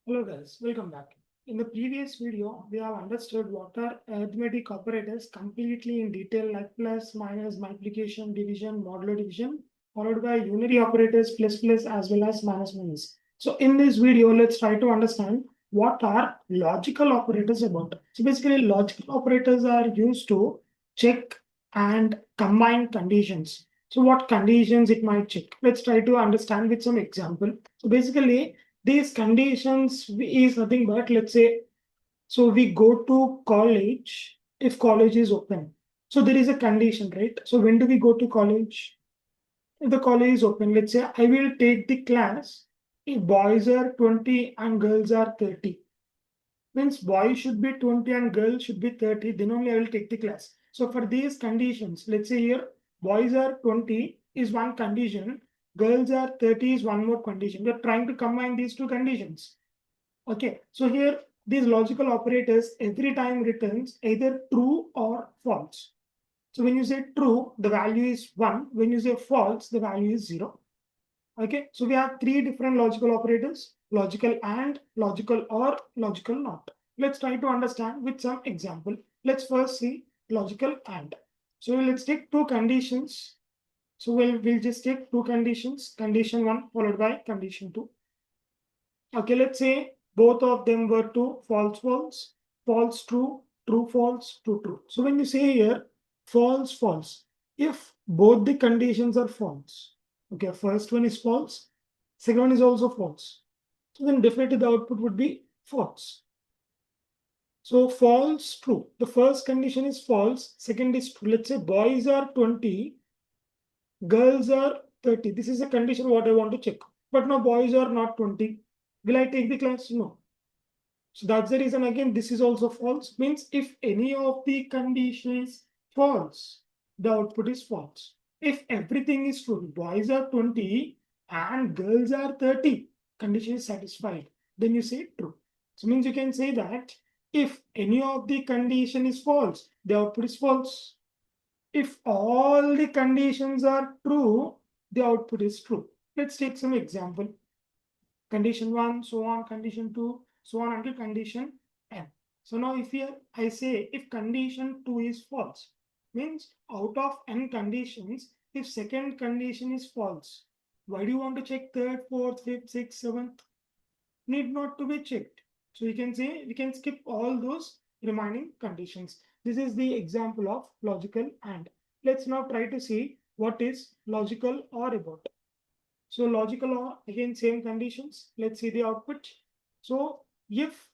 Hello guys, welcome back. In the previous video, we have understood what are arithmetic operators completely in detail like plus, minus, multiplication, division, modulo division, followed by unary operators plus as well as minus. So in this video, let's try to understand what are logical operators about. So basically logical operators are used to check and combine conditions. So what conditions it might check? Let's try to understand with some example. So basically these conditions is nothing but, let's say, so we go to college if college is open. So there is a condition, right? So when do we go to college? If the college is open, let's say I will take the class if boys are 20 and girls are 30. Means boys should be 20 and girls should be 30, then only I will take the class. So for these conditions, let's say here boys are 20 is one condition, girls are 30 is one more condition. We are trying to combine these two conditions. Okay, so here these logical operators every time returns either true or false. So when you say true, the value is 1. When you say false, the value is 0. Okay, so we have three different logical operators: logical and, logical or, logical not. Let's try to understand with some example. Let's first see logical and. So let's take two conditions. So we'll just take two conditions, condition 1 followed by condition 2. Okay, let's say both of them were true, false, false, false, true, true, false, true, true. So when you say here false, false, if both the conditions are false, okay, first one is false, second one is also false. So then definitely the output would be false. So false, true. The first condition is false, second is true. Let's say boys are 20, girls are 30. This is a condition what I want to check. But now boys are not 20. Will I take the class? No. So that's the reason again this is also false. Means if any of the conditions is false, the output is false. If everything is true, boys are 20 and girls are 30, condition is satisfied, then you say true. So means you can say that if any of the condition is false, the output is false. If all the conditions are true, the output is true. Let's take some example. Condition 1, so on, condition 2, so on until condition n. So now if here I say if condition 2 is false, means out of n conditions, if second condition is false, why do you want to check third, fourth, fifth, sixth, seventh? Need not to be checked. So you can say we can skip all those remaining conditions. This is the example of logical and. Let's now try to see what is logical or about. So logical or, again same conditions. Let's see the output. So if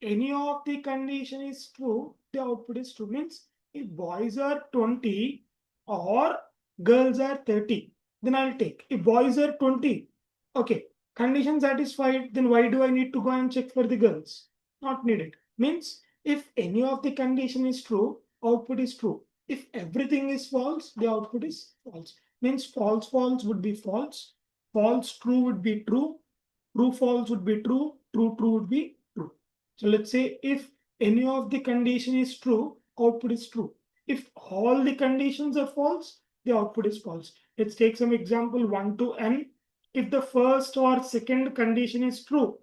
any of the condition is true, the output is true. Means if boys are 20 or girls are 30, then I'll take. If boys are 20, okay, condition satisfied, then why do I need to go and check for the girls? Not needed. Means if any of the condition is true, output is true. If everything is false, the output is false. Means false, false would be false. False, true would be true. True, false would be true. True, true would be true. So let's say if any of the condition is true, output is true. If all the conditions are false, the output is false. Let's take some example 1 to n. If the first or second condition is true,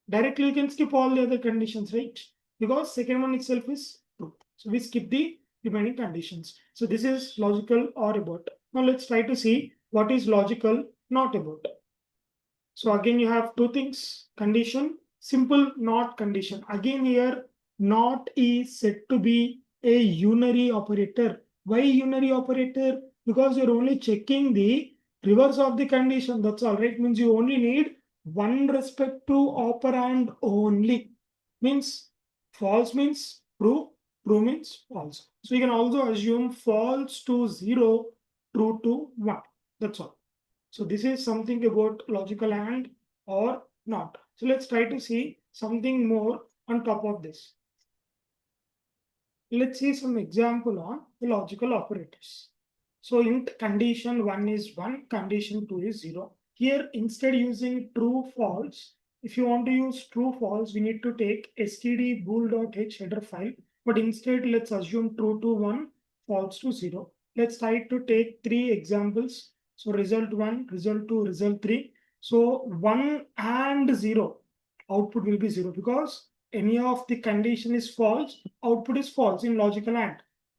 directly you can skip all the other conditions, right? Because second one itself is true. So we skip the remaining conditions. So this is logical or about. Now let's try to see what is logical not about. So again, you have two things: condition, simple not condition. Again here, not is said to be a unary operator. Why unary operator? Because you're only checking the reverse of the condition. That's all, right? Means you only need one respective operand only. Means false means true, true means false. So you can also assume false to 0, true to 1. That's all. So this is something about logical and or not. So let's try to see something more on top of this. Let's see some example on the logical operators. So int condition 1 is 1, condition 2 is 0. Here instead using true false, if you want to use true false, we need to take std bool.h header file. But instead let's assume true to 1, false to 0. Let's try to take three examples. So result 1, result 2, result 3. So 1 and 0 output will be 0 because any of the condition is false, output is false in logical AND.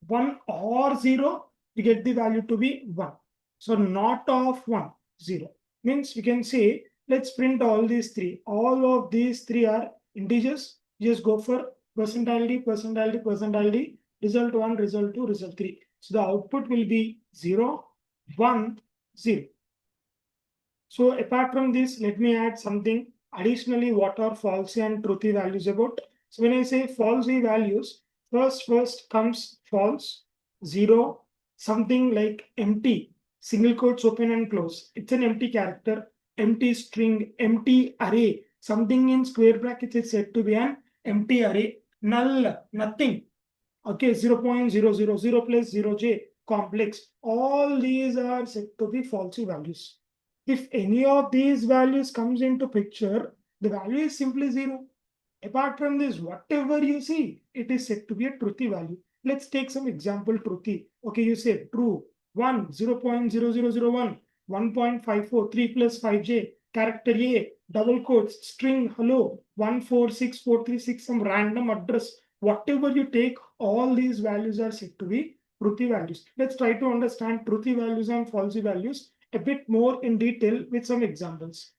1 or 0, we get the value to be 1. So not of 1, 0. Means we can say, let's print all these three. All of these three are integers. Just go for percentility, percentility, percentility, result 1, result 2, result 3. So the output will be 0, 1, 0. So apart from this, let me add something. Additionally, what are falsy and truthy values about? So when I say falsy values, first comes false, 0, something like empty, single quotes open and close. It's an empty character, empty string, empty array. Something in square brackets is said to be an empty array. Null, nothing. Okay, 0.000 plus 0j, complex. All these are said to be falsy values. If any of these values comes into picture, the value is simply 0. Apart from this, whatever you see, it is said to be a truthy value. Let's take some example truthy. Okay, you say true, 1, 0.0001, 1.54, 3 plus 5j, character A, double quotes, string hello, 146436, some random address. Whatever you take, all these values are said to be truthy values. Let's try to understand truthy values and falsy values a bit more in detail with some examples.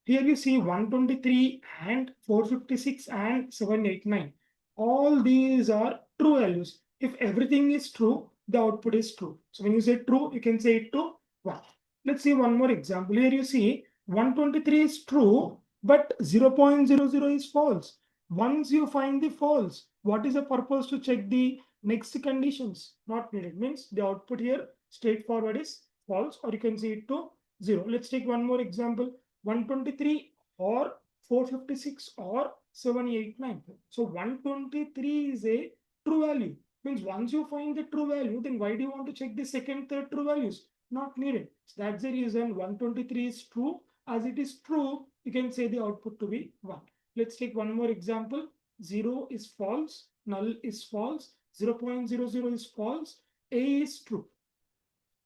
Here you see 123 and 456 and 789. All these are true values. If everything is true, the output is true. So when you say true, you can say it to 1. Let's see one more example. Here you see 123 is true, but 0.00 is false. Once you find the false, what is the purpose to check the next conditions? Not needed. Means the output here straightforward is false, or you can see it to 0. Let's take one more example. 123 or 456 or 789. So 123 is a true value. Means once you find the true value, then why do you want to check the second, third true values? Not needed. So that's the reason 123 is true. As it is true, you can say the output to be 1. Let's take one more example. 0 is false, null is false, 0.00 is false, A is true.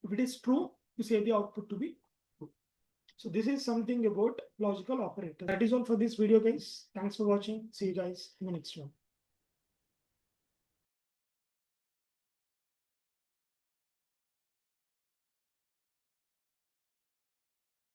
If it is true, you say the output to be true. So this is something about logical operators. That is all for this video, guys. Thanks for watching. See you guys in the next one.